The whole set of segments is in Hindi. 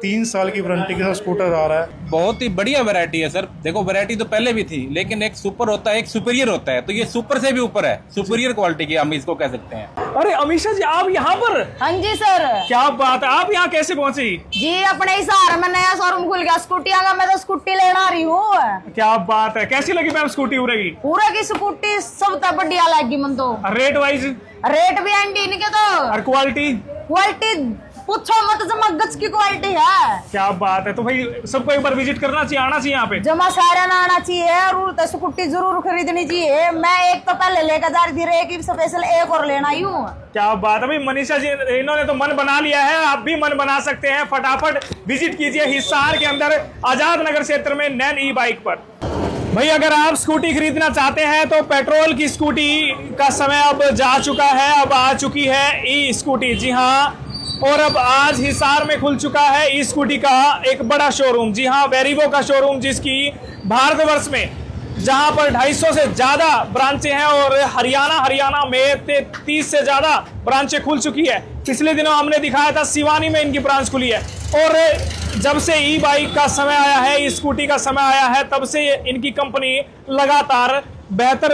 3 साल की वारंटी के साथ स्कूटर आ रहा है। बहुत ही बढ़िया वैरायटी है सर। देखो वैरायटी तो पहले भी थी, लेकिन एक सुपर होता है, एक सुपीरियर होता है, तो ये सुपर से भी ऊपर है, सुपीरियर क्वालिटी की हम इसको कह सकते हैं। अरे अमीषा जी, आप यहाँ पर? हाँ जी सर। क्या बात है, आप यहाँ कैसे पहुंची? जी अपने हिसार में नया शोरूम खुल गया स्कूटिया का, मैं तो स्कूटी लेना आ रही हूँ। क्या बात है, कैसी लगी मैम स्कूटी उड़ेगी? पूरा की स्कूटी सबसे बढ़िया लगी मन तो। Rate wise? रेट भी एंटी इनके तो। और क्वालिटी? क्वालिटी पूछो मत, जमा गच की क्वालिटी है। क्या बात है, तो भाई सबको एक बार विजिट करना चाहिए, आना चाहिए यहाँ पे। जमा सारा ना आना चाहिए और तो स्कूटी जरूर खरीदनी चाहिए। मैं एक तो पहले लेकर जा रही थी, एक स्पेशल एक और लेना आई हूँ। क्या बात है भाई, मनीषा जी इन्होंने तो मन बना लिया है, आप भी मन बना सकते हैं। फटाफट विजिट कीजिए हिसार के अंदर आजाद नगर क्षेत्र में नैन ई बाइक पर। भाई अगर आप स्कूटी खरीदना चाहते हैं तो पेट्रोल की स्कूटी का समय अब जा चुका है, अब आ चुकी है ई स्कूटी। जी हाँ, और अब आज हिसार में खुल चुका है ई स्कूटी का एक बड़ा शोरूम। जी हाँ, वेरिवो का शोरूम, जिसकी भारतवर्ष में जहां पर 250 से ज्यादा ब्रांचें हैं और हरियाणा में 30 से ज्यादा ब्रांचें खुल चुकी है। पिछले दिनों हमने दिखाया था सिवानी में इनकी ब्रांच खुली है। और जब से ई बाइक का समय आया है, ई स्कूटी का समय आया है, तब से इनकी कंपनी लगातार बेहतर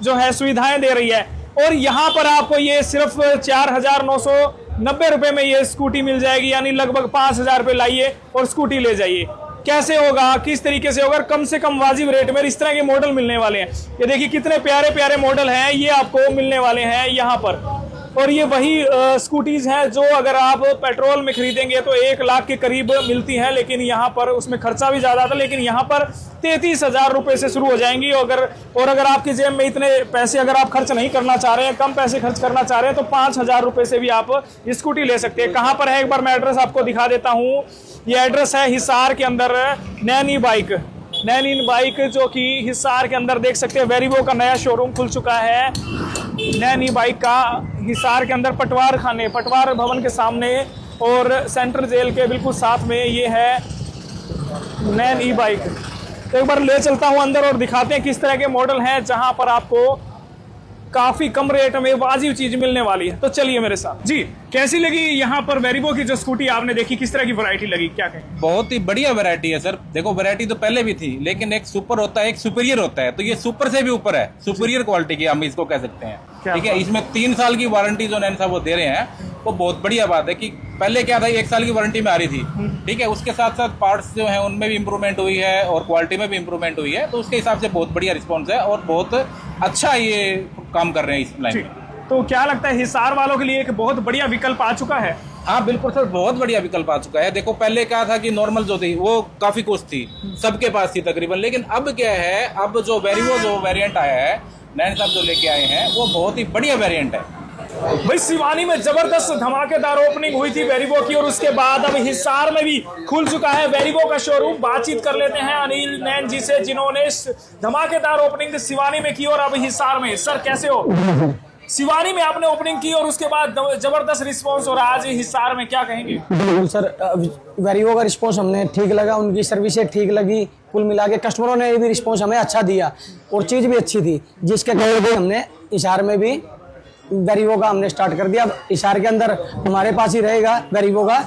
जो है सुविधाएं दे रही है। और यहाँ पर आपको ये सिर्फ 4,990 रुपए में ये स्कूटी मिल जाएगी, यानी लगभग 5,000 रुपये लाइए और स्कूटी ले जाइए। कैसे होगा, किस तरीके से होगा? कम से कम वाजिब रेट में इस तरह के मॉडल मिलने वाले हैं। ये देखिए कितने प्यारे प्यारे मॉडल हैं, ये आपको मिलने वाले हैं यहाँ पर। और ये वही स्कूटीज हैं जो अगर आप पेट्रोल में खरीदेंगे तो 1 लाख के करीब मिलती हैं, लेकिन यहाँ पर उसमें खर्चा भी ज्यादा था, लेकिन यहाँ पर 33,000 रुपए से शुरू हो जाएंगी। अगर आपकी जेब में इतने पैसे अगर आप खर्च नहीं करना चाह रहे हैं, कम पैसे खर्च करना चाह रहे हैं, तो 5,000 रुपए से भी आप स्कूटी ले सकते हैं। कहाँ पर है एक बार मैं एड्रेस आपको दिखा देता हूँ। ये एड्रेस है हिसार के अंदर नैन ई बाइक, जो कि हिसार के अंदर देख सकते हैं। वेरिवो का नया शोरूम खुल चुका है नैन ई बाइक का हिसार के अंदर, पटवार भवन के सामने और सेंट्रल जेल के बिल्कुल साथ में ये है नैन ई बाइक। तो एक बार ले चलता हूं अंदर और दिखाते हैं किस तरह के मॉडल हैं, जहां पर आपको काफी कम रेट में वाजिब चीज मिलने वाली है। तो चलिए मेरे साथ। जी, कैसी लगी यहाँ पर वेरिवो की जो स्कूटी आपने देखी, किस तरह की वैरायटी लगी, क्या कहें? बहुत ही बढ़िया वैरायटी है सर। देखो वैरायटी तो पहले भी थी, लेकिन एक सुपर होता है, एक सुपीरियर होता है, तो ये सुपर से भी ऊपर है, सुपीरियर क्वालिटी की हम इसको कह सकते हैं। ठीक है, इसमें 3 साल की वारंटी जो नैन साहब वो दे रहे हैं, वो बहुत बढ़िया बात है। कि पहले क्या था, 1 साल की वारंटी में आ रही थी, ठीक है, उसके साथ साथ पार्ट्स जो हैं उनमें भी इंप्रूवमेंट हुई है और क्वालिटी में भी इंप्रूवमेंट हुई है, तो उसके हिसाब से बहुत बढ़िया रिस्पॉन्स है और बहुत अच्छा ये काम कर रहे हैं इस लाइन में। तो क्या लगता है हिसार वालों के लिए एक बहुत बढ़िया विकल्प आ चुका है? हाँ बिल्कुल सर, बहुत बढ़िया विकल्प आ चुका है। देखो पहले क्या था कि नॉर्मल जो थी वो काफी कुछ थी, सबके पास थी तकरीबन, लेकिन अब क्या है, अब जो वेरिवो जो वेरिएंट आया है, नैन साहब जो लेके आए हैं, वो बहुत ही बढ़िया वेरिएंट है। भाई सिवानी में जबरदस्त धमाकेदार ओपनिंग हुई थी वेरिवो की, और उसके बाद अब हिसार में भी खुल चुका है वेरिवो का शोरूम। बातचीत कर लेते हैं अनिल नैन जी से, जिन्होंने धमाकेदार ओपनिंग सिवानी में की और अब हिसार में। सर कैसे हो? सिवानी में आपने ओपनिंग की और उसके बाद जबरदस्त रिस्पांस, और आज हिसार में क्या कहेंगे? बिल्कुल सर, वेरिवो का रिस्पांस हमें ठीक लगा, उनकी सर्विसें ठीक लगी, कुल मिला के कस्टमरों ने भी रिस्पांस हमें अच्छा दिया और चीज़ भी अच्छी थी, जिसके कारण हमने हिसार में भी वेरिवो का हमने स्टार्ट कर दिया। अब हिसार के अंदर हमारे पास ही रहेगा वेरिवो का,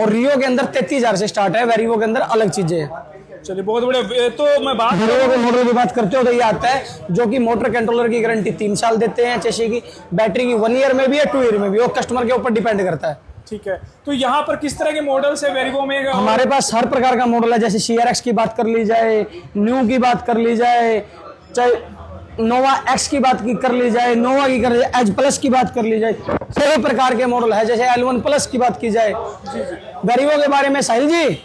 और रियो के अंदर 33,000 से स्टार्ट है, वेरिवो के अंदर अलग चीजें हैं। चलिए बहुत बढ़िया। तो मैं बात वेरिवो के मॉडल की बात करते हो तो ये आता है जो कि मोटर कंट्रोलर की गारंटी 3 साल देते हैं, जैसे कि बैटरी की 1 ईयर में भी है, 2 ईयर में भी, वो कस्टमर के ऊपर डिपेंड करता है। ठीक है, तो यहाँ पर किस तरह के मॉडल्स है वेरिवो में? हमारे पास हर प्रकार का मॉडल है, जैसे CRX की बात कर ली जाए, न्यू की बात कर ली जाए, चाहे नोवा एक्स की बात कर ली जाए, नोवा की कर ली जाए, एज प्लस की बात कर ली जाए, सभी प्रकार के मॉडल है। जैसे L1 प्लस की बात की जाए। वेरिवो के बारे में साहिल जी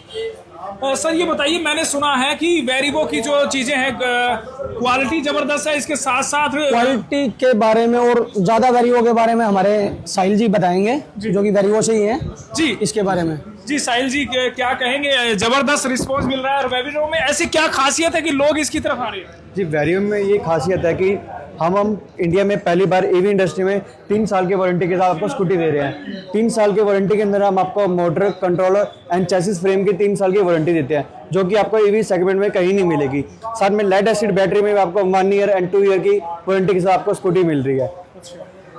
सर ये बताइए, मैंने सुना है कि वेरिवो की जो चीजें हैं क्वालिटी जबरदस्त है, इसके साथ साथ क्वालिटी के बारे में और ज्यादा वेरिवो के बारे में हमारे साहिल जी बताएंगे, जो कि वेरिवो से ही हैं जी, इसके बारे में। जी साहिल जी क्या कहेंगे? जबरदस्त रिस्पांस मिल रहा है, और वेरिवो में ऐसी क्या खासियत है कि लोग इसकी तरफ आ रहे हैं? जी, वेरिवो में ये खासियत है कि हम इंडिया में पहली बार ईवी इंडस्ट्री में 3 साल की वारंटी के साथ आपको स्कूटी दे रहे हैं। 3 साल की वारंटी के अंदर हम आपको motor, controller and chassis frame की 3 साल की वारंटी देते हैं, जो कि आपको ईवी सेगमेंट में कहीं नहीं मिलेगी। साथ में लेड एसिड बैटरी में आपको 1 ईयर एंड 2 ईयर की वारंटी के साथ आपको स्कूटी मिल रही है।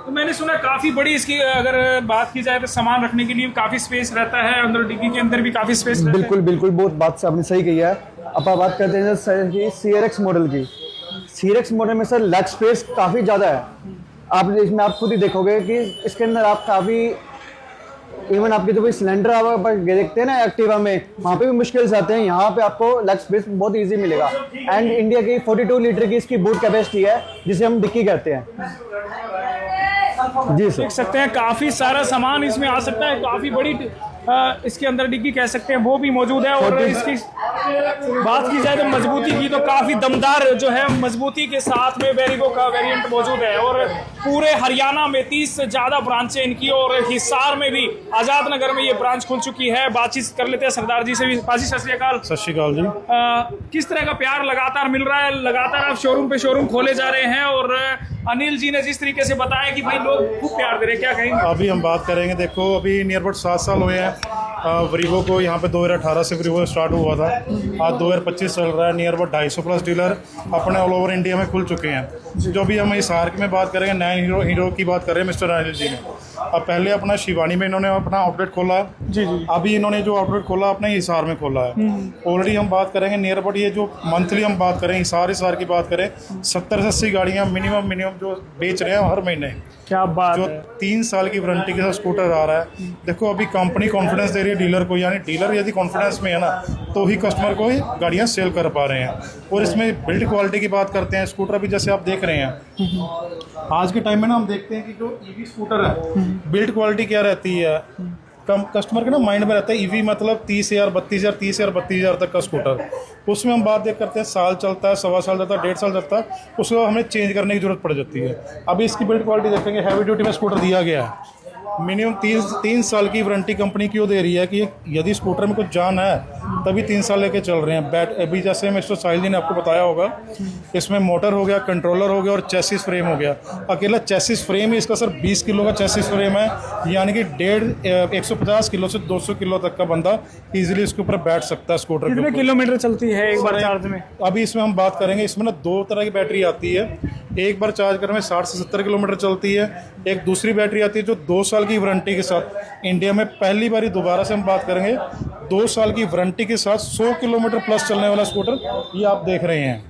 तो मैंने सुना काफी बड़ी इसकी अगर बात की जाए तो सामान रखने के लिए काफी स्पेस रहता है, अंदर डिग्गी के अंदर भी काफी स्पेस रहता बिल्कुल बिल्कुल, बहुत बात से आपने सही कही है। अब आप बात करते हैं सर की CRX मॉडल की। CRX मॉडल में सर लेग स्पेस काफ़ी ज़्यादा है। आप इसमें आप खुद ही देखोगे कि इसके अंदर आप काफ़ी इवन आपके जो कोई सिलेंडर आप देखते हैं ना एक्टिवा में, वहाँ पे भी मुश्किल से आते हैं, यहाँ पे आपको लेग स्पेस बहुत इजी मिलेगा। एंड इंडिया की 42 लीटर की इसकी बूट कैपेसिटी है, जिसे हम डिक्की कहते हैं। जी सर, देख सकते हैं काफी सारा सामान इसमें आ सकता है, काफी बड़ी इसके अंदर डिग्गी कह सकते हैं वो भी मौजूद है। और इसकी बात की जाए तो मजबूती की तो काफी दमदार जो है मजबूती के साथ में वेरिगो का वेरिएंट मौजूद है। और पूरे हरियाणा में 30 से ज्यादा ब्रांचें इनकी, और हिसार में भी आजाद नगर में ये ब्रांच खुल चुकी है। बातचीत कर लेते हैं सरदार जी से भी। पाजी सत श्री अकाल। सत श्री अकाल जी। किस तरह का प्यार लगातार मिल रहा है? लगातार आप शोरूम पे शोरूम खोले जा रहे हैं, और अनिल जी ने जिस तरीके से बताया कि भाई लोग खूब प्यार दे रहे हैं, क्या कहेंगे? अभी हम बात करेंगे, देखो अभी नियर अबाउट 7 साल हुए हैं वरीवो को। यहाँ पे 2018 से वरीवो स्टार्ट हुआ था, आज 2025 चल रहा है। नियर अबाउट 250 प्लस डीलर अपने ऑल ओवर इंडिया में खुल चुके हैं। जो भी हम हिसार में बात करेंगे, नए हीरो की बात कर रहे हैं मिस्टर अनिल जी ने। अब पहले अपना शिवानी में इन्होंने अपना आउटलेट खोला है जी जी। अभी इन्होंने जो आउटलेट खोला अपने हिसार में खोला है। ऑलरेडी हम बात करेंगे नियर अबाउट, ये जो मंथली हम बात करें हिसार की बात करें, 70 से 80 गाड़ियाँ मिनिमम जो बेच रहे हैं हर महीने। क्या बात जो है। 3 साल की वारंटी के साथ स्कूटर आ रहा है। देखो अभी कंपनी कॉन्फिडेंस दे रही है डीलर को, यानी डीलर यदि कॉन्फिडेंस में है ना तो ही कस्टमर को गाड़ियाँ सेल कर पा रहे हैं। और इसमें बिल्ड क्वालिटी की बात करते हैं, स्कूटर भी जैसे आप देख रहे हैं आज के टाइम में ना हम देखते हैं कि जो ईवी स्कूटर है बिल्ड क्वालिटी क्या रहती है, कस्टमर के ना माइंड में रहता है ईवी मतलब 30,000 32,000 30,000 32,000 तक का स्कूटर। उसमें हम बात देख करते हैं साल चलता है, 1.25 साल चलता है, 1.5 साल चलता है, उसके बाद हमें चेंज करने की जरूरत पड़ जाती है। अभी इसकी बिल्ड क्वालिटी देखेंगे, हैवी ड्यूटी में स्कूटर दिया गया है। मिनिमम 3 साल की वारंटी कंपनी क्यों दे रही है कि यदि स्कूटर में कुछ जान है तभी 3 साल लेके चल रहे हैं। अभी जैसे मिस्टर साहिल जी ने आपको बताया होगा, इसमें मोटर हो गया, कंट्रोलर हो गया और चेसिस फ्रेम हो गया। अकेला चेसिस फ्रेम ही इसका सर 20 किलो का चेसिस फ्रेम है, यानी कि 150 किलो से 200 किलो तक का बंदा इजीली इसके ऊपर बैठ सकता है स्कूटर के कितने ऊपर। किलोमीटर चलती है एक बार चार्ज में? अभी इसमें हम बात करेंगे, इसमें ना 2 तरह की बैटरी आती है। एक बार चार्ज करने में 60 से 70 किलोमीटर चलती है। एक दूसरी बैटरी आती है जो 2 साल की वारंटी के साथ, इंडिया में पहली बार दोबारा से हम बात करेंगे 2 साल की वारंटी के साथ 100 किलोमीटर प्लस चलने वाला स्कूटर ये आप देख रहे हैं।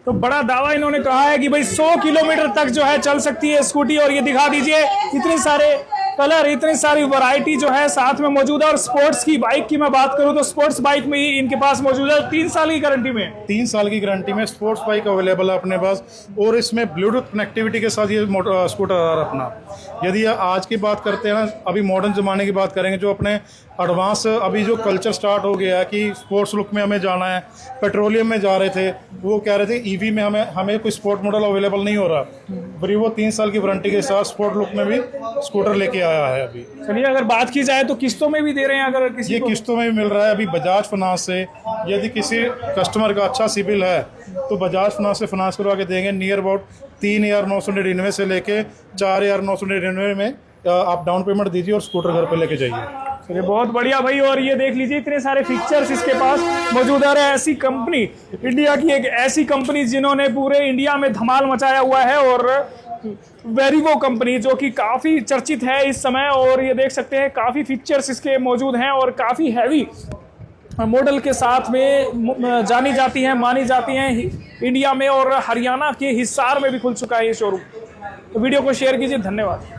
तो बड़ा दावा इन्होंने कहा है कि भाई 100 किलोमीटर तक जो है चल सकती है स्कूटी। और ये दिखा दीजिए इतने सारे कलर, इतनी सारी वैरायटी जो है साथ में मौजूद है। और स्पोर्ट्स की बाइक की मैं बात करूं तो स्पोर्ट्स बाइक में ही इनके पास मौजूद है 3 साल की गारंटी में। 3 साल की गारंटी में स्पोर्ट्स बाइक अवेलेबल है अपने पास, और इसमें ब्लूटूथ कनेक्टिविटी के साथ ये स्कूटर आ रहा है अपना। यदि आज की बात करते हैं ना, अभी मॉडर्न ज़माने की बात करेंगे, जो अपने एडवांस अभी जो कल्चर स्टार्ट हो गया है कि स्पोर्ट्स लुक में हमें जाना है, पेट्रोलियम में जा रहे थे, वो कह रहे थे ईवी में हमें कोई स्पोर्ट मॉडल अवेलेबल नहीं हो रहा। वरीवो 3 साल की वारंटी के साथ स्पोर्ट लुक में भी स्कूटर लेके आया है। अभी चलिए अगर बात की जाए तो किस्तों में भी दे रहे हैं, अगर किसी ये किस्तों में भी मिल रहा है। अभी बजाज फाइनेंस से यदि किसी कस्टमर का अच्छा सिबिल है तो बजाज फाइनेंस से फाइनेंस करवा के देंगे। नियर अबाउट 3,999 से लेके 4,999 में आप डाउन पेमेंट दीजिए और स्कूटर घर पे लेके जाइए। चलिए बहुत बढ़िया भाई। और ये देख लीजिए इतने सारे फीचर्स इसके पास मौजूद है। ऐसी कंपनी, इंडिया की एक ऐसी कंपनी जिन्होंने पूरे इंडिया में धमाल मचाया हुआ है, और वेरिवो कंपनी जो कि काफ़ी चर्चित है इस समय। और ये देख सकते हैं काफ़ी फीचर्स इसके मौजूद हैं और काफ़ी हैवी मॉडल के साथ में जानी जाती हैं, मानी जाती हैं इंडिया में। और हरियाणा के हिसार में भी खुल चुका है ये शोरूम। तो वीडियो को शेयर कीजिए, धन्यवाद।